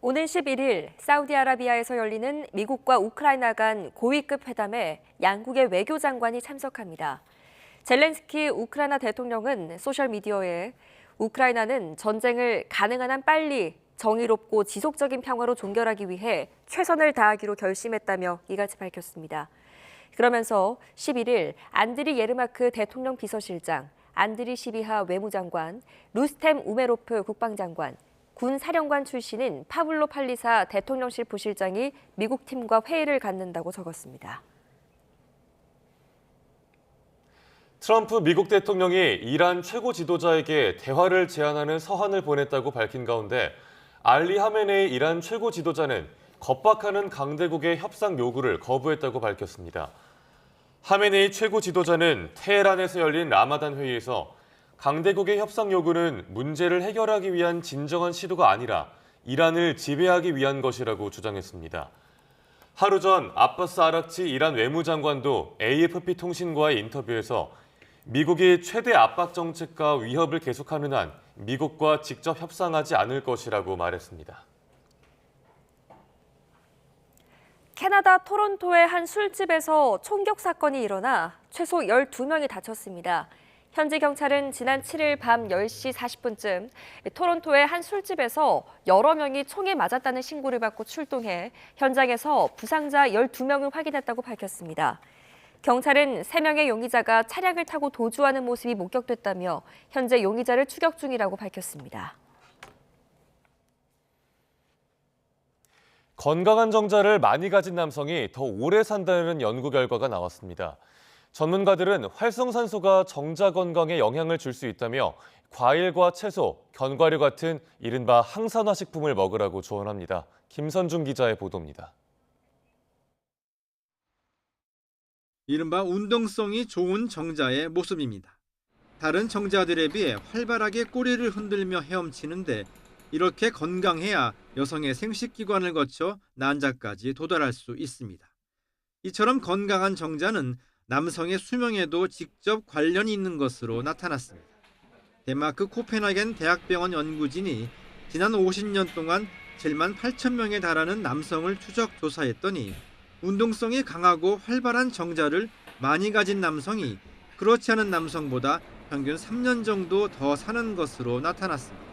S2: 오는 11일 사우디아라비아에서 열리는 미국과 우크라이나 간 고위급 회담에 양국의 외교장관이 참석합니다. 젤렌스키 우크라이나 대통령은 소셜미디어에 우크라이나는 전쟁을 가능한 한 빨리 정의롭고 지속적인 평화로 종결하기 위해 최선을 다하기로 결심했다며 이같이 밝혔습니다. 그러면서 11일 안드리 예르마크 대통령 비서실장, 안드리 시비하 외무장관, 루스템 우메로프 국방장관, 군 사령관 출신인 파블로 팔리사 대통령실 부실장이 미국 팀과 회의를 갖는다고 적었습니다.
S1: 트럼프 미국 대통령이 이란 최고 지도자에게 대화를 제안하는 서한을 보냈다고 밝힌 가운데 알리 하메네이 이란 최고 지도자는 겁박하는 강대국의 협상 요구를 거부했다고 밝혔습니다. 하메네이 최고 지도자는 테헤란에서 열린 라마단 회의에서 강대국의 협상 요구는 문제를 해결하기 위한 진정한 시도가 아니라 이란을 지배하기 위한 것이라고 주장했습니다. 하루 전 아바스 아락치 이란 외무장관도 AFP 통신과의 인터뷰에서 미국이 최대 압박 정책과 위협을 계속하는 한 미국과 직접 협상하지 않을 것이라고 말했습니다.
S2: 캐나다 토론토의 한 술집에서 총격 사건이 일어나 최소 12명이 다쳤습니다. 현지 경찰은 지난 7일 밤 10시 40분쯤 토론토의 한 술집에서 여러 명이 총에 맞았다는 신고를 받고 출동해 현장에서 부상자 12명을 확인했다고 밝혔습니다. 경찰은 3명의 용의자가 차량을 타고 도주하는 모습이 목격됐다며 현재 용의자를 추격 중이라고 밝혔습니다.
S1: 건강한 정자를 많이 가진 남성이 더 오래 산다는 연구 결과가 나왔습니다. 전문가들은 활성산소가 정자 건강에 영향을 줄 수 있다며 과일과 채소, 견과류 같은 이른바 항산화 식품을 먹으라고 조언합니다. 김선중 기자의 보도입니다.
S12: 이른바 운동성이 좋은 정자의 모습입니다. 다른 정자들에 비해 활발하게 꼬리를 흔들며 헤엄치는데 이렇게 건강해야 여성의 생식기관을 거쳐 난자까지 도달할 수 있습니다. 이처럼 건강한 정자는 남성의 수명에도 직접 관련이 있는 것으로 나타났습니다. 덴마크 코펜하겐 대학병원 연구진이 지난 50년 동안 7만 8천 명에 달하는 남성을 추적 조사했더니 운동성이 강하고 활발한 정자를 많이 가진 남성이 그렇지 않은 남성보다 평균 3년 정도 더 사는 것으로 나타났습니다.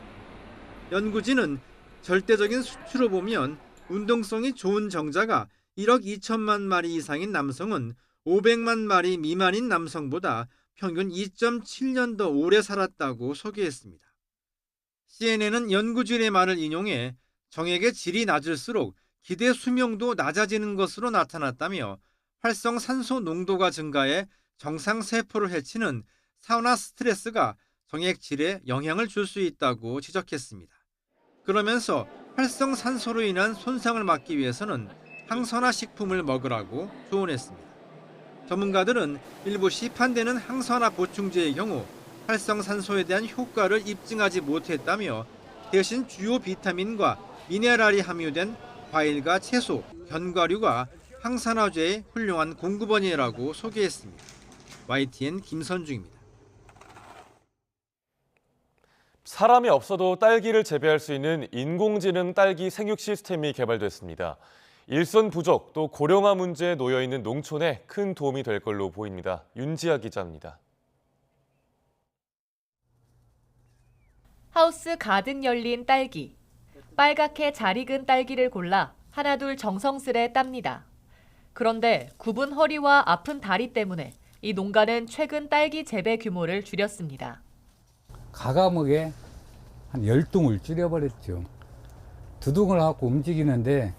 S12: 연구진은 절대적인 수치로 보면 운동성이 좋은 정자가 1억 2천만 마리 이상인 남성은 500만 마리 미만인 남성보다 평균 2.7년 더 오래 살았다고 소개했습니다. CNN은 연구진의 말을 인용해 정액의 질이 낮을수록 기대 수명도 낮아지는 것으로 나타났다며 활성산소 농도가 증가해 정상 세포를 해치는 사우나 스트레스가 정액 질에 영향을 줄 수 있다고 지적했습니다. 그러면서 활성산소로 인한 손상을 막기 위해서는 항산화 식품을 먹으라고 조언했습니다. 전문가들은 일부 시판되는 항산화 보충제의 경우 활성산소에 대한 효과를 입증하지 못했다며 대신 주요 비타민과 미네랄이 함유된 과일과 채소, 견과류가 항산화제의 훌륭한 공급원이라고 소개했습니다. YTN 김선중입니다.
S1: 사람이 없어도 딸기를 재배할 수 있는 인공지능 딸기 생육 시스템이 개발됐습니다. 일손 부족 또 고령화 문제에 놓여 있는 농촌에 큰 도움이 될 걸로 보입니다. 윤지아 기자입니다.
S13: 하우스 가득 열린 딸기. 빨갛게 잘 익은 딸기를 골라 하나둘 정성스레 땁니다. 그런데 굽은 허리와 아픈 다리 때문에 이 농가는 최근 딸기 재배 규모를 줄였습니다.
S14: 가감하게 한 10동을 줄여버렸죠. 2동을 갖고 움직이는데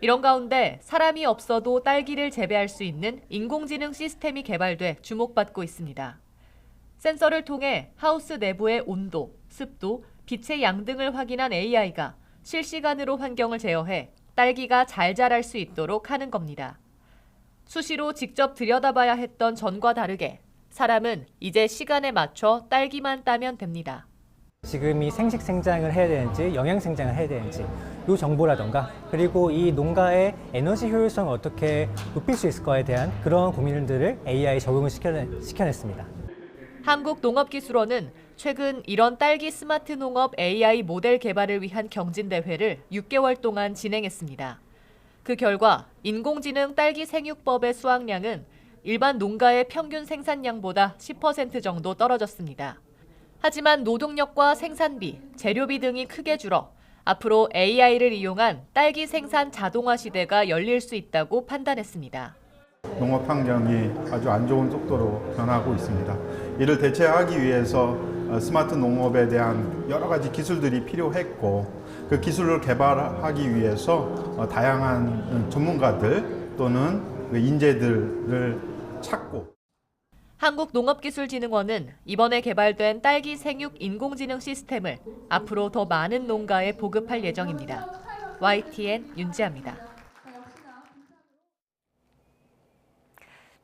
S13: 이런 가운데 사람이 없어도 딸기를 재배할 수 있는 인공지능 시스템이 개발돼 주목받고 있습니다. 센서를 통해 하우스 내부의 온도, 습도, 빛의 양 등을 확인한 AI가 실시간으로 환경을 제어해 딸기가 잘 자랄 수 있도록 하는 겁니다. 수시로 직접 들여다봐야 했던 전과 다르게 사람은 이제 시간에 맞춰 딸기만 따면 됩니다.
S15: 지금이 생식 생장을 해야 되는지 영양 생장을 해야 되는지 이 정보라던가 그리고 이 농가의 에너지 효율성을 어떻게 높일 수 있을까에 대한 그런 고민들을 AI 적용을 시켜냈습니다.
S13: 한국농업기술원은 최근 이런 딸기 스마트 농업 AI 모델 개발을 위한 경진대회를 6개월 동안 진행했습니다. 그 결과 인공지능 딸기 생육법의 수확량은 일반 농가의 평균 생산량보다 10% 정도 떨어졌습니다. 하지만 노동력과 생산비, 재료비 등이 크게 줄어 앞으로 AI를 이용한 딸기 생산 자동화 시대가 열릴 수 있다고 판단했습니다.
S16: 농업 환경이 아주 안 좋은 속도로 변하고 있습니다. 이를 대체하기 위해서 스마트 농업에 대한 여러 가지 기술들이 필요했고 그 기술을 개발하기 위해서 다양한 전문가들 또는 인재들을 찾고
S13: 한국농업기술진흥원은 이번에 개발된 딸기 생육 인공지능 시스템을 앞으로 더 많은 농가에 보급할 예정입니다. YTN 윤지아입니다.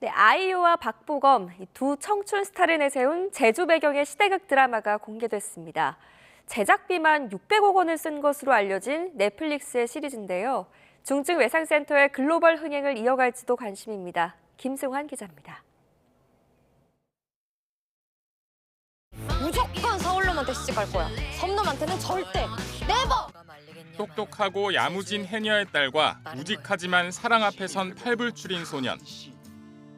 S2: 네, 아이유와 박보검, 두 청춘 스타를 내세운 제주 배경의 시대극 드라마가 공개됐습니다. 제작비만 600억 원을 쓴 것으로 알려진 넷플릭스의 시리즈인데요. 중증 외상센터의 글로벌 흥행을 이어갈지도 관심입니다. 김승환 기자입니다.
S17: 무조건 서울놈한테 시집갈 거야. 섬놈한테는 절대, 네버!
S18: 똑똑하고 야무진 해녀의 딸과 우직하지만 사랑 앞에 선 팔불출인 소년.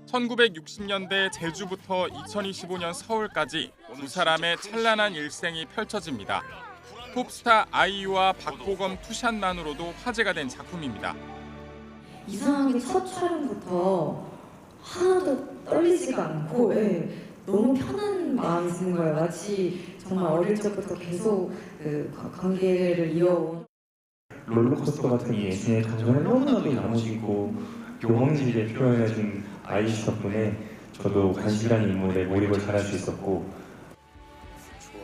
S18: 1960년대 제주부터 2025년 서울까지 두 사람의 찬란한 일생이 펼쳐집니다. 톱스타 아이유와 박보검 투샷만으로도 화제가 된 작품입니다.
S20: 이상하게 첫 촬영부터 하나도 떨리지가 않고 너무 편한 마음이 드는 거예요. 마치 정말 어릴 적부터 계속 그 관계를 이어온
S28: 롤러코스터 같은 이 예술의 감정을 너무나도 야무지고 요망지게 표현해준 아이씨 덕분에 저도 간신한 인물에 몰입을 잘할 수 있었고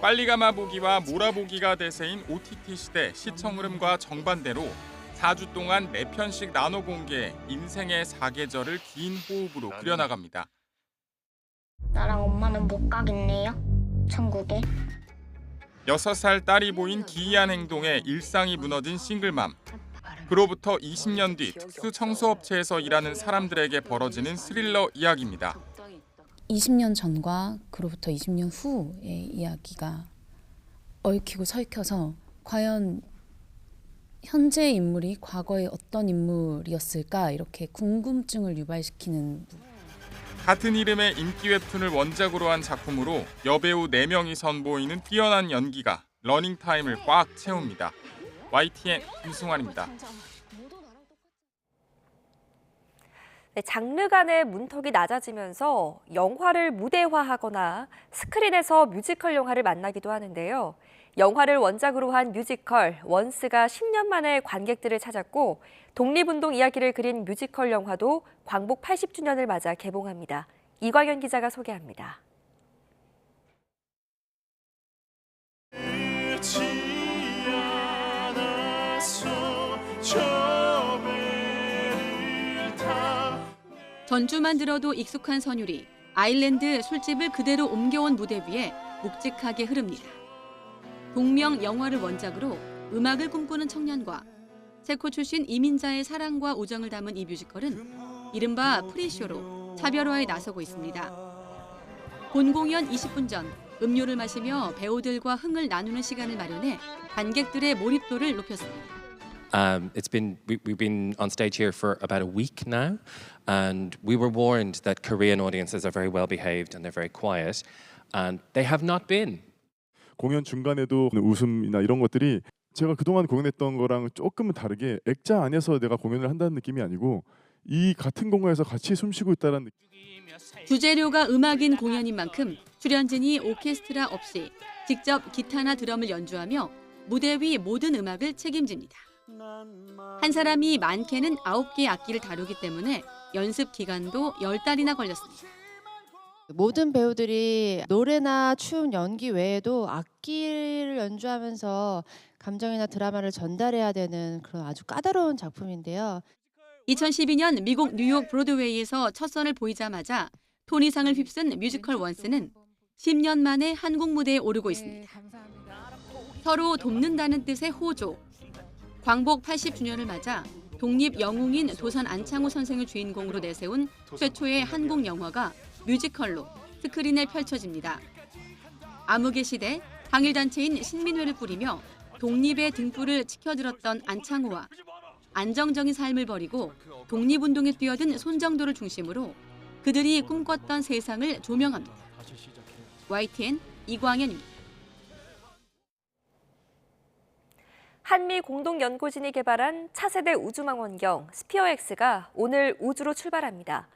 S18: 빨리 감아 보기와 몰아보기가 대세인 OTT 시대 시청 흐름과 정반대로 4주 동안 4편씩 나눠 공개해 인생의 4계절을 긴 호흡으로 그려나갑니다.
S29: 나랑 엄마는 못 가겠네요? 천국에?
S18: 6살 딸이 보인 기이한 행동에 일상이 무너진 싱글맘. 그로부터 20년 뒤 특수 청소업체에서 일하는 사람들에게 벌어지는 스릴러 이야기입니다.
S30: 20년 전과 그로부터 20년 후의 이야기가 얽히고 설켜서 과연 현재 인물이 과거에 어떤 인물이었을까 이렇게 궁금증을 유발시키는
S18: 같은 이름의 인기 웹툰을 원작으로 한 작품으로 여배우 4명이 선보이는 뛰어난 연기가 러닝타임을 꽉 채웁니다. YTN 김승환입니다.
S2: 네, 장르 간의 문턱이 낮아지면서 영화를 무대화하거나 스크린에서 뮤지컬 영화를 만나기도 하는데요. 영화를 원작으로 한 뮤지컬 원스가 10년 만에 관객들을 찾았고 독립운동 이야기를 그린 뮤지컬 영화도 광복 80주년을 맞아 개봉합니다. 이광현 기자가 소개합니다.
S3: 전주만 들어도 익숙한 선율이 아일랜드 술집을 그대로 옮겨온 무대 위에 묵직하게 흐릅니다. 동명 영화를 원작으로 음악을 꿈꾸는 청년과 체코 출신 이민자의 사랑과 우정을 담은 이 뮤지컬은 이른바 프리쇼로 차별화에 나서고 있습니다. 본 공연 20분 전 음료를 마시며 배우들과 흥을 나누는 시간을 마련해 관객들의 몰입도를 높였습니다.
S4: We've been on stage here for about a week now, and we were warned that Korean audiences are very well behaved and they're very quiet, and they have not been.
S5: 공연 중간에도 웃음이나 이런 것들이 제가 그동안 공연했던 거랑 조금은 다르게 액자 안에서 내가 공연을 한다는 느낌이 아니고 이 같은 공간에서 같이 숨쉬고 있다는 느낌.
S3: 주재료가 음악인 공연인 만큼 출연진이 오케스트라 없이 직접 기타나 드럼을 연주하며 무대 위 모든 음악을 책임집니다. 한 사람이 많게는 9개의 악기를 다루기 때문에 연습 기간도 10달이나 걸렸습니다.
S19: 모든 배우들이 노래나 춤, 연기 외에도 악기를 연주하면서 감정이나 드라마를 전달해야 되는 그런 아주 까다로운 작품인데요.
S3: 2012년 미국 뉴욕 브로드웨이에서 첫 선을 보이자마자 토니상을 휩쓴 뮤지컬 원스는 10년 만에 한국 무대에 오르고 있습니다. 서로 돕는다는 뜻의 호조. 광복 80주년을 맞아 독립 영웅인 도산 안창호 선생을 주인공으로 내세운 최초의 한국 영화가 뮤지컬로 스크린에 펼쳐집니다. 암흑의 시대 방일단체인 신민회를 꾸리며 독립의 등불을 지켜들었던 안창호와 안정적인 삶을 버리고 독립운동에 뛰어든 손정도를 중심으로 그들이 꿈꿨던 세상을 조명합니다. YTN 이광현입니다.
S2: 한미 공동연구진이 개발한 차세대 우주망원경 스피어X가 오늘 우주로 출발합니다.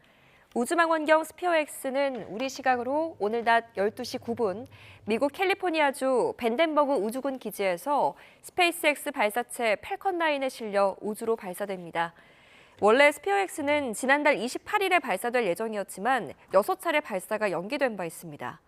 S2: 우주망원경 스피어X는 우리 시각으로 오늘 낮 12시 9분 미국 캘리포니아주 벤덴버그 우주군 기지에서 스페이스X 발사체 팰컨9에 실려 우주로 발사됩니다. 원래 스피어X는 지난달 28일에 발사될 예정이었지만 6차례 발사가 연기된 바 있습니다.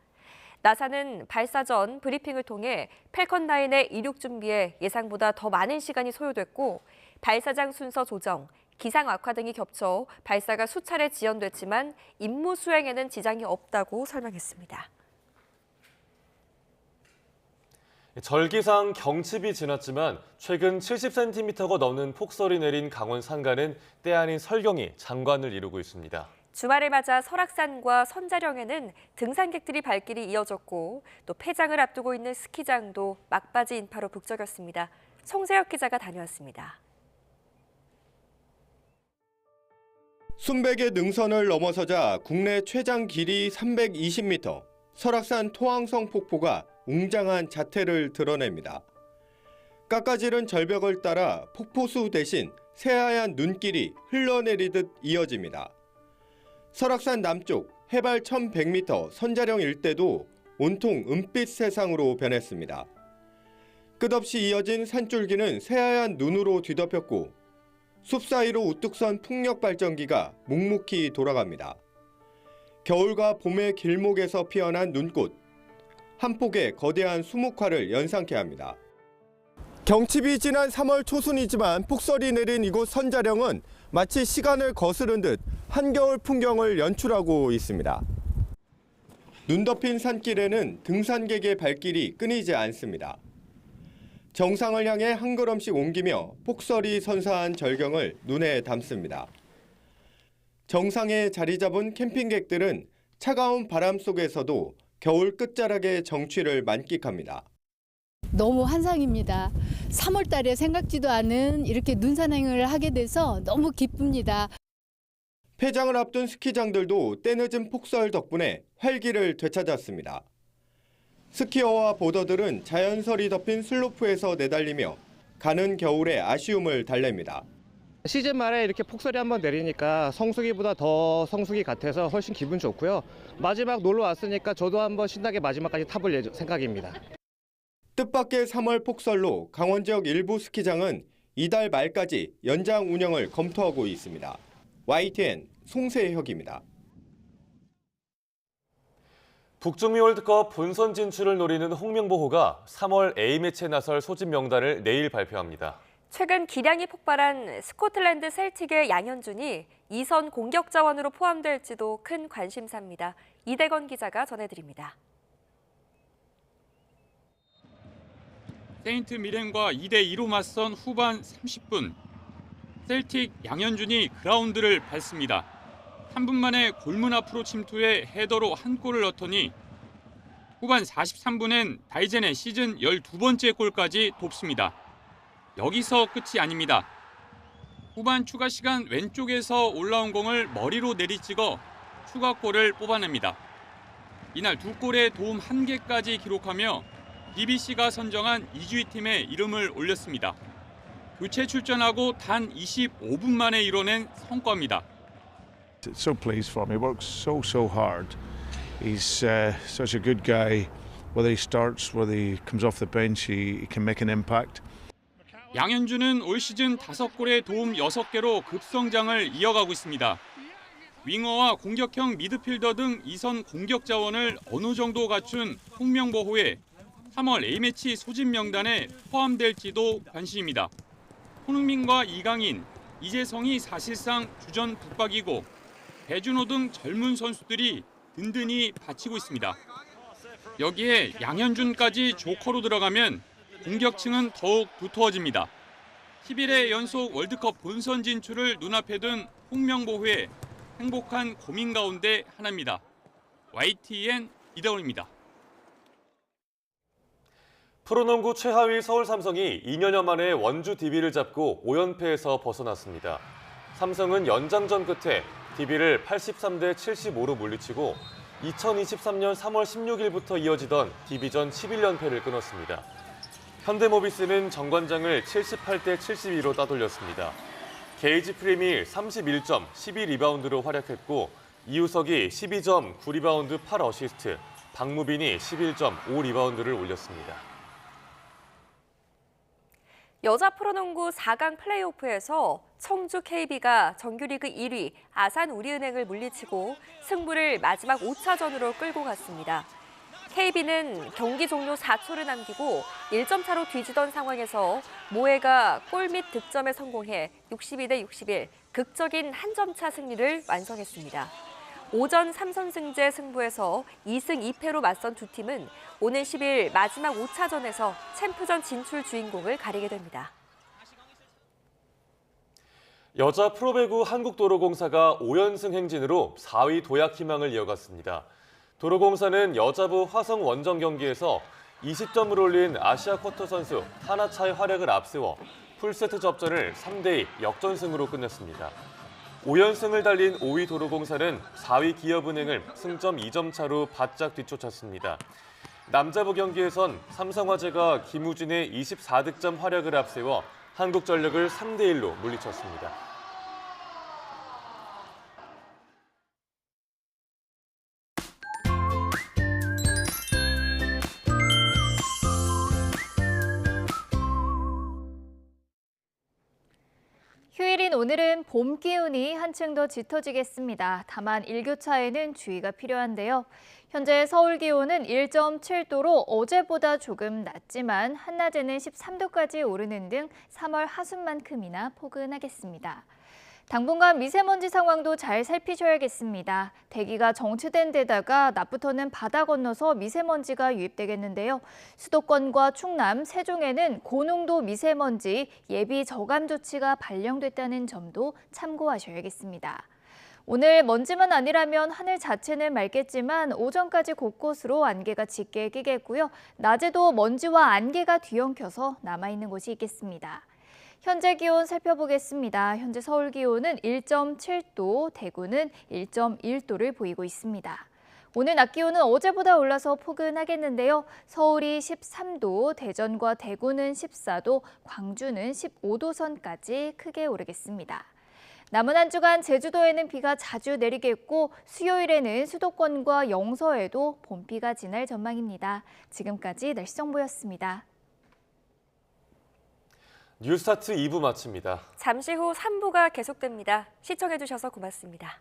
S2: 나사는 발사 전 브리핑을 통해 팰컨9의 이륙 준비에 예상보다 더 많은 시간이 소요됐고 발사장 순서 조정, 기상 악화 등이 겹쳐 발사가 수차례 지연됐지만 임무 수행에는 지장이 없다고 설명했습니다.
S1: 절기상 경칩이 지났지만 최근 70cm가 넘는 폭설이 내린 강원 산간은 때 아닌 설경이 장관을 이루고 있습니다.
S2: 주말을 맞아 설악산과 선자령에는 등산객들이 발길이 이어졌고 또 폐장을 앞두고 있는 스키장도 막바지 인파로 북적였습니다. 송재혁 기자가 다녀왔습니다.
S21: 순백의 능선을 넘어서자 국내 최장 길이 320m, 설악산 토항성 폭포가 웅장한 자태를 드러냅니다. 깎아지른 절벽을 따라 폭포수 대신 새하얀 눈길이 흘러내리듯 이어집니다. 설악산 남쪽 해발 1100m 선자령 일대도 온통 은빛 세상으로 변했습니다. 끝없이 이어진 산줄기는 새하얀 눈으로 뒤덮였고 숲 사이로 우뚝 선 풍력 발전기가 묵묵히 돌아갑니다. 겨울과 봄의 길목에서 피어난 눈꽃, 한 폭의 거대한 수묵화를 연상케 합니다. 경칩이 지난 3월 초순이지만 폭설이 내린 이곳 선자령은 마치 시간을 거스른 듯 한겨울 풍경을 연출하고 있습니다. 눈 덮인 산길에는 등산객의 발길이 끊이지 않습니다. 정상을 향해 한 걸음씩 옮기며 폭설이 선사한 절경을 눈에 담습니다. 정상에 자리 잡은 캠핑객들은 차가운 바람 속에서도 겨울 끝자락의 정취를 만끽합니다.
S22: 너무 환상입니다. 3월 달에 생각지도 않은 이렇게 눈산행을 하게 돼서 너무 기쁩니다.
S21: 폐장을 앞둔 스키장들도 때늦은 폭설 덕분에 활기를 되찾았습니다. 스키어와 보더들은 자연설이 덮인 슬로프에서 내달리며 가는 겨울의 아쉬움을 달랩니다.
S23: 시즌 말에 이렇게 폭설이 한번 내리니까 성수기보다 더 성수기 같아서 훨씬 기분 좋고요. 마지막 놀러 왔으니까 저도 한번 신나게 마지막까지 타볼 생각입니다.
S21: 뜻밖의 3월 폭설로 강원 지역 일부 스키장은 이달 말까지 연장 운영을 검토하고 있습니다. YTN 송세혁입니다.
S1: 북중미 월드컵 본선 진출을 노리는 홍명보호가 3월 A매치에 나설 소집 명단을 내일 발표합니다.
S2: 최근 기량이 폭발한 스코틀랜드 셀틱의 양현준이 2선 공격 자원으로 포함될지도 큰 관심사입니다. 이대건 기자가 전해드립니다.
S18: 세인트 미렌과 2대2로 맞선 후반 30분. 셀틱 양현준이 그라운드를 밟습니다. 3분 만에 골문 앞으로 침투해 헤더로 한 골을 넣더니 후반 43분엔 다이젠의 시즌 12번째 골까지 돕습니다. 여기서 끝이 아닙니다. 후반 추가 시간 왼쪽에서 올라온 공을 머리로 내리찍어 추가골을 뽑아냅니다. 이날 2골에 도움 1개까지 기록하며 BBC가 선정한 2주위 팀의 이름을 올렸습니다. 교체 출전하고 단 25분 만에 이뤄낸 성과입니다.
S6: So pleased for him. He works so hard. He's such a good guy. Whether he starts, whether he comes off the bench, he can make an impact.
S18: 양현준은 올 시즌 5골에 도움 6개로 급성장을 이어가고 있습니다. 윙어와 공격형 미드필더 등 2선 공격 자원을 어느 정도 갖춘 홍명보호의 3월 A매치 소집 명단에 포함될지도 관심입니다. 손흥민과 이강인, 이재성이 사실상 주전 붙박이고 배준호 등 젊은 선수들이 든든히 받치고 있습니다. 여기에 양현준까지 조커로 들어가면 공격층은 더욱 두터워집니다. 11회 연속 월드컵 본선 진출을 눈앞에 둔 홍명보호의 행복한 고민 가운데 하나입니다. YTN 이대원입니다.
S1: 프로농구 최하위 서울 삼성이 2년여 만에 원주 DB를 잡고 5연패에서 벗어났습니다. 삼성은 연장전 끝에 DB를 83대 75로 물리치고 2023년 3월 16일부터 이어지던 DB전 11연패를 끊었습니다. 현대모비스는 정관장을 78대 72로 따돌렸습니다. 게이지 프림이 31점, 12리바운드로 활약했고 이우석이 12점, 9리바운드, 8어시스트, 박무빈이 11점, 5리바운드를 올렸습니다.
S2: 여자 프로농구 4강 플레이오프에서 청주 KB가 정규리그 1위 아산 우리은행을 물리치고 승부를 마지막 5차전으로 끌고 갔습니다. KB는 경기 종료 4초를 남기고 1점 차로 뒤지던 상황에서 모해가 골 및 득점에 성공해 62대 61, 극적인 한 점 차 승리를 완성했습니다. 오전 3선승제 승부에서 2승 2패로 맞선 두 팀은 오는 10일 마지막 5차전에서 챔프전 진출 주인공을 가리게 됩니다.
S1: 여자 프로배구 한국도로공사가 5연승 행진으로 4위 도약 희망을 이어갔습니다. 도로공사는 여자부 화성 원정 경기에서 20점을 올린 아시아 쿼터 선수 타나차의 활약을 앞세워 풀세트 접전을 3대2 역전승으로 끝냈습니다. 5연승을 달린 5위 도로공사는 4위 기업은행을 승점 2점 차로 바짝 뒤쫓았습니다. 남자부 경기에선 삼성화재가 김우진의 24득점 활약을 앞세워 한국전력을 3대1로 물리쳤습니다.
S7: 휴일인 오늘은 봄 기운이 한층 더 짙어지겠습니다. 다만 일교차에는 주의가 필요한데요. 현재 서울 기온은 1.7도로 어제보다 조금 낮지만 한낮에는 13도까지 오르는 등 3월 하순만큼이나 포근하겠습니다. 당분간 미세먼지 상황도 잘 살피셔야겠습니다. 대기가 정체된 데다가 낮부터는 바다 건너서 미세먼지가 유입되겠는데요. 수도권과 충남, 세종에는 고농도 미세먼지 예비 저감 조치가 발령됐다는 점도 참고하셔야겠습니다. 오늘 먼지만 아니라면 하늘 자체는 맑겠지만 오전까지 곳곳으로 안개가 짙게 끼겠고요. 낮에도 먼지와 안개가 뒤엉켜서 남아있는 곳이 있겠습니다. 현재 기온 살펴보겠습니다. 현재 서울 기온은 1.7도, 대구는 1.1도를 보이고 있습니다. 오늘 낮 기온은 어제보다 올라서 포근하겠는데요. 서울이 13도, 대전과 대구는 14도, 광주는 15도 선까지 크게 오르겠습니다. 남은 한 주간 제주도에는 비가 자주 내리겠고 수요일에는 수도권과 영서에도 봄비가 지날 전망입니다. 지금까지 날씨 정보였습니다.
S1: 뉴스타트 2부 마칩니다.
S2: 잠시 후 3부가 계속됩니다. 시청해주셔서 고맙습니다.